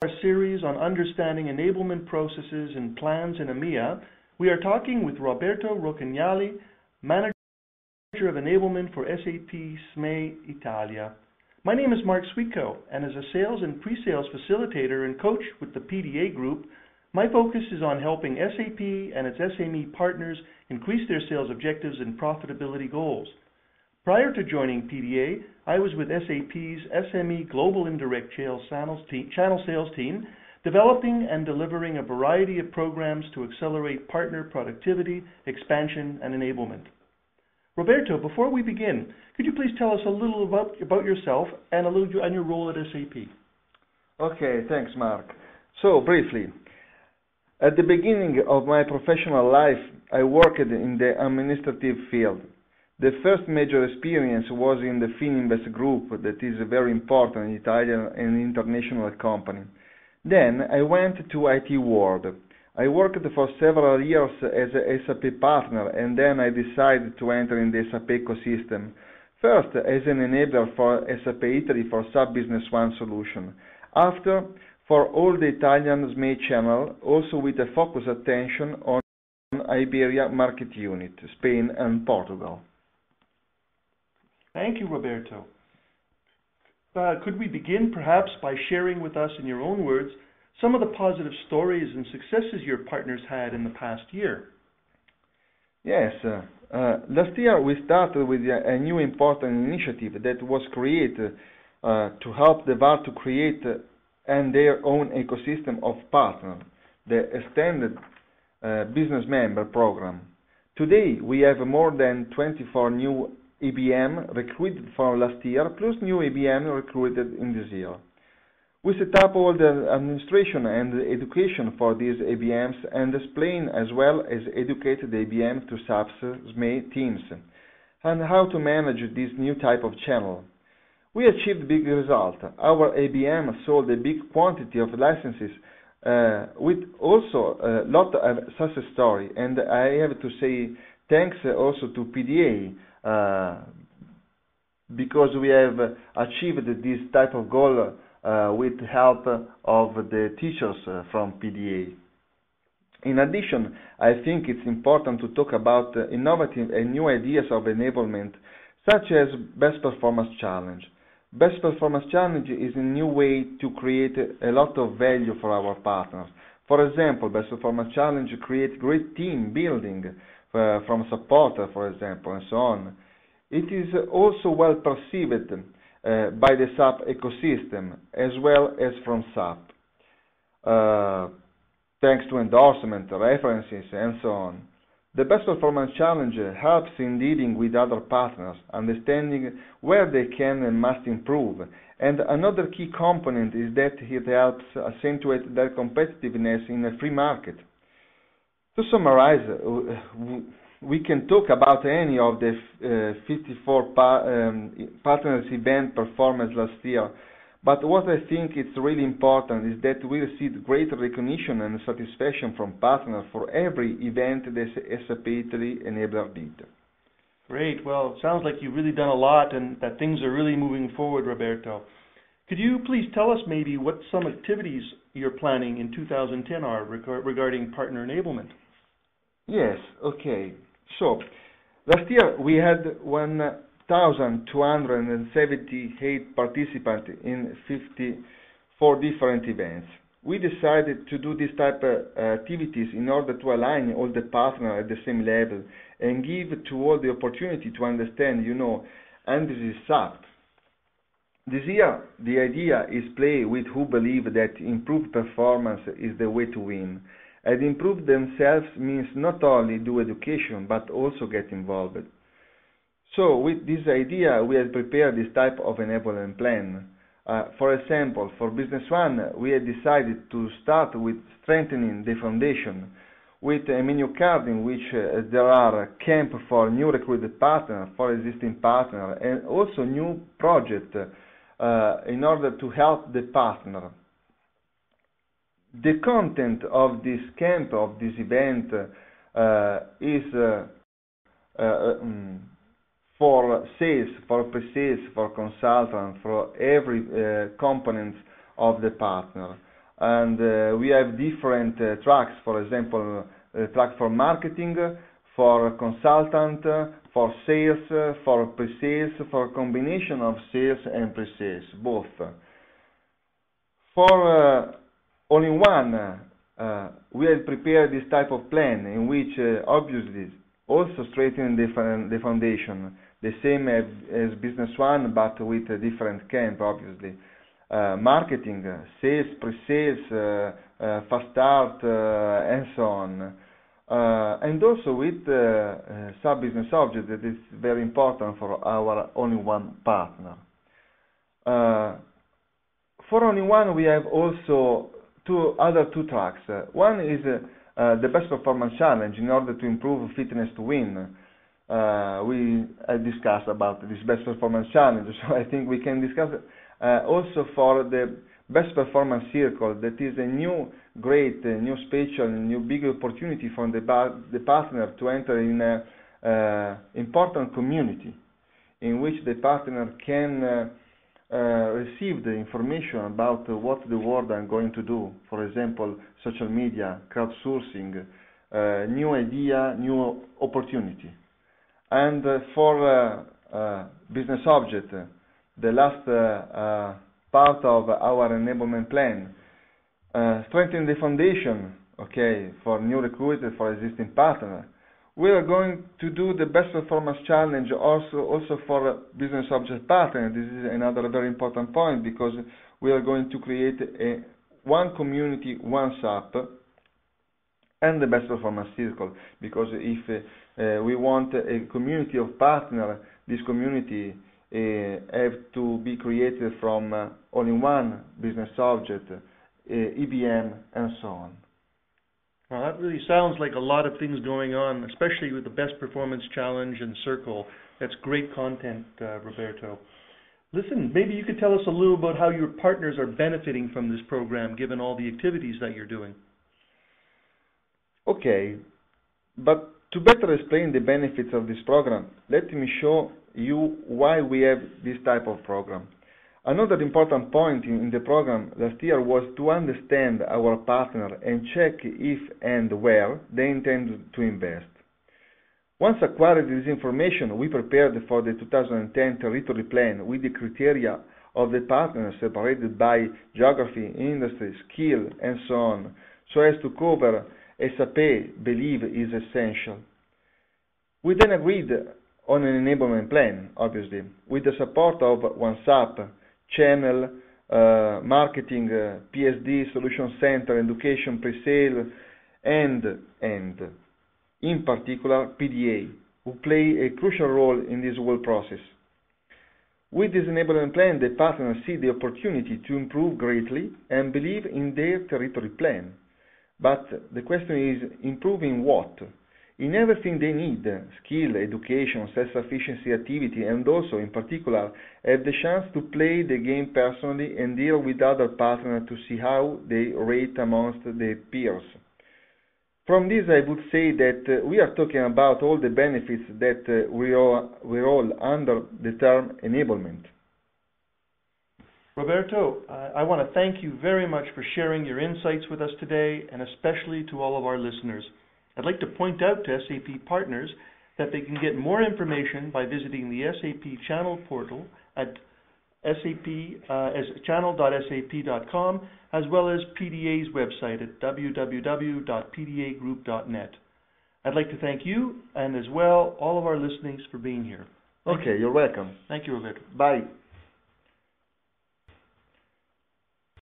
our series on understanding enablement processes and plans in EMEA, we are talking with Roberto Roncagalli, Manager of Enablement for SAP SME Italia. My name is Mark Sweetko, and as a sales and pre-sales facilitator and coach with the PDA Group, my focus is on helping SAP and its SME partners increase their sales objectives and profitability goals. Prior to joining PDA, I was with SAP's SME Global Indirect Channel Sales Team, developing and delivering a variety of programs to accelerate partner productivity, expansion, and enablement. Roberto, before we begin, could you please tell us a little about yourself and and your role at SAP? Okay, thanks, Mark. So, briefly, at the beginning of my professional life, I worked in the administrative field. The first major experience was in the Fininvest Group, that is a very important Italian and international company. Then I went to IT world. I worked for several years as a SAP partner, and then I decided to enter in the SAP ecosystem. First, as an enabler for SAP Italy for SAP Business One solution. After, for all the Italian SME channel, also with a focus attention on Iberia market unit, Spain and Portugal. Thank you, Roberto. Could we begin perhaps by sharing with us in your own words some of the positive stories and successes your partners had in the past year? Yes. Last year we started with a new important initiative that was created to help the VAR to create and their own ecosystem of partners, the Extended Business Member Program. Today we have more than 24 new ABM recruited from last year, plus new ABM recruited in this year. We set up all the administration and education for these ABMs and explain as well as educate the ABM to SAP's SME teams and how to manage this new type of channel. We achieved big results. Our ABM sold a big quantity of licenses with also a lot of success story, and I have to say thanks also to PDA because we have achieved this type of goal with help of the teachers from PDA. In addition, I think it's important to talk about innovative and new ideas of enablement, such as Best Performance Challenge. Best Performance Challenge is a new way to create a lot of value for our partners. For example, Best Performance Challenge creates great team building from support, for example, and so on. It is also well perceived by the SAP ecosystem as well as from SAP, thanks to endorsement, references, and so on. The Best Performance Challenge helps in dealing with other partners, understanding where they can and must improve. And another key component is that it helps accentuate their competitiveness in a free market. To summarize, we can talk about any of the 54 partners event performance last year, but what I think is really important is that we received great recognition and satisfaction from partners for every event that SAP Italy Enabler did. Great. Well, it sounds like you've really done a lot and that things are really moving forward, Roberto. Could you please tell us maybe what some activities you're planning in 2010 are regarding partner enablement? Yes, okay. So, last year we had 1,278 participants in 54 different events. We decided to do this type of activities in order to align all the partners at the same level and give to all the opportunity to understand, and this is SAP. This year, the idea is play with who believe that improved performance is the way to win. And improve themselves means not only do education, but also get involved. So with this idea, we have prepared this type of enablement plan. For example, for Business One, we have decided to start with strengthening the foundation with a menu card in which there are camps for new recruited partners, for existing partners, and also new projects in order to help the partner. The content of this camp, of this event, is for sales, for pre-sales, for consultants, for every component of the partner. and we have different tracks, for example, track for marketing, for consultant, for sales, for pre-sales, for combination of sales and pre-sales, both. For all-in-one, we have prepared this type of plan in which obviously also strengthen the foundation, the same as business one, but with a different camp, obviously. Marketing, sales, pre-sales, fast start, and so on. And also with sub-business object that is very important for our all-in-one partner. For all-in-one, we have also other two tracks. One is the best performance challenge in order to improve fitness to win. We discussed about this best performance challenge, so I think we can discuss also for the best performance circle. That is a new great, new special, new big opportunity for the partner to enter in an important community in which the partner can receive the information about what the world are going to do. For example, social media, crowdsourcing, new idea, new opportunity. And for business object, the last part of our enablement plan, strengthen the foundation, okay, for new recruiters, for existing partners. We are going to do the best performance challenge also for business object partner. This is another very important point because we are going to create one community, one SAP, and the best performance circle. Because if we want a community of partners, this community have to be created from all-in-one, business object, EBM, and so on. Well, that really sounds like a lot of things going on, especially with the Best Performance Challenge and Circle. That's great content, Roberto. Listen, maybe you could tell us a little about how your partners are benefiting from this program, given all the activities that you're doing. Okay, but to better explain the benefits of this program, let me show you why we have this type of program. Another important point in the program last year was to understand our partner and check if and where they intend to invest. Once acquired this information, we prepared for the 2010 territory plan with the criteria of the partners separated by geography, industry, skill, and so on, so as to cover SAP believe is essential. We then agreed on an enablement plan, obviously, with the support of OneSAP, channel, marketing, PSD, solution center, education, pre-sale, and in particular PDA, who play a crucial role in this whole process. With this enablement plan, the partners see the opportunity to improve greatly and believe in their territory plan. But the question is, improving what? In everything they need, skill, education, self-sufficiency activity, and also, in particular, have the chance to play the game personally and deal with other partners to see how they rate amongst their peers. From this, I would say that we are talking about all the benefits that we roll under the term enablement. Roberto, I want to thank you very much for sharing your insights with us today, and especially to all of our listeners. I'd like to point out to SAP Partners that they can get more information by visiting the SAP channel portal at channel.sap.com, as well as PDA's website at www.pdagroup.net. I'd like to thank you and as well all of our listeners for being here. Okay, you're welcome. Thank you, Roberto. Bye.